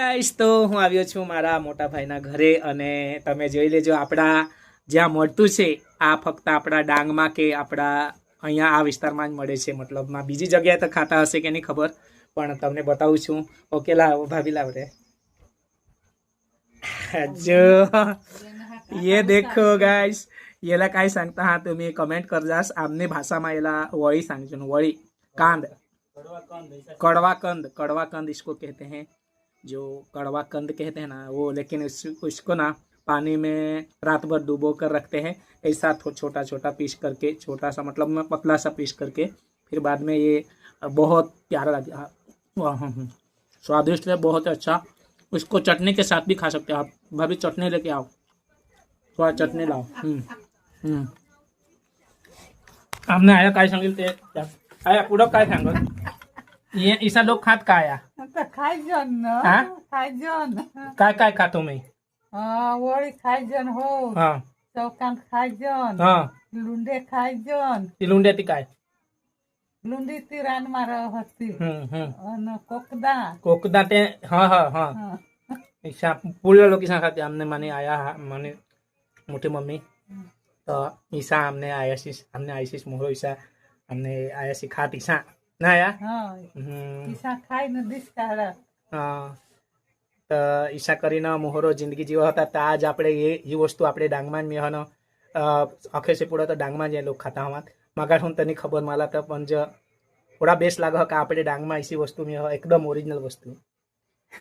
Guys તો હું આવ્યો છું મારા મોટા ભાઈના ઘરે અને તમે જોઈ લેજો આપણા જ્યાં મળતું છે આ ફક્ત આપણા ડાંગમાં કે આપણા અહીંયા આ વિસ્તારમાં જ મળે છે મતલબમાં બીજી જગ્યાએ તો ખાતા હશે કે નહીં ખબર પણ તમને બતાવું છું ઓકે લાવો ભાभी लाओ रे जो ये देखो गाइस याला काय सांगता हा तुम्ही कमेंट करजास आमने भाषाમાં याला वळी सांगજો वळी कांद कड़वा कंद इसको कहते हैं जो कड़वा कंद कहते हैं ना वो लेकिन उसको ना पानी में रात भर डुबो कर रखते हैं ऐसा छोटा छोटा पीस करके छोटा सा मतलब में पतला सा पीस करके फिर बाद में ये बहुत प्यारा लगता है स्वादिष्ट है बहुत अच्छा उसको चटनी के साथ भी खा सकते हो आप भाभी चटनी लेके आओ थोड़ा चटनी लाओ हमने आया काय सांगितलं ते आया पुढं काय सांगत ये ईसा लोक खात काय आया खायजन हा? खायजन काय काय खातो मी वळी खायजन हो हा चौकांत खायजन हा लुंडे खायजन ती लुंड्या ती काय लुंडी ती रान मार होती अन कोकदा कोकदा ते हाँ हाँ हाँ हं. ईसा पूरे लोग ईसा खाते हमने माने आया माने मोठी मम्मी तो ईसा हमने आया सी हमने आईसीस मोहरो ईसा हमने आया सी खात ईसा ना आया ઈસા ખાઈ ને દિશ કાઢે તો ઈશા કરીને મોહરો જિંદગી જીવો હતા તો આજ આપણે એ વસ્તુ આપણે ડાંગમાં જ મેહનો અખે છે પૂરા તો ડાંગમાં જ એ લોકો ખાતા હમાત મગર હું તને ખબર માલા તો પણ જ થોડા બેસ્ટ લાગે કે આપણે ડાંગમાં એસી વસ્તુ મેં એકદમ ઓરિજિનલ વસ્તુ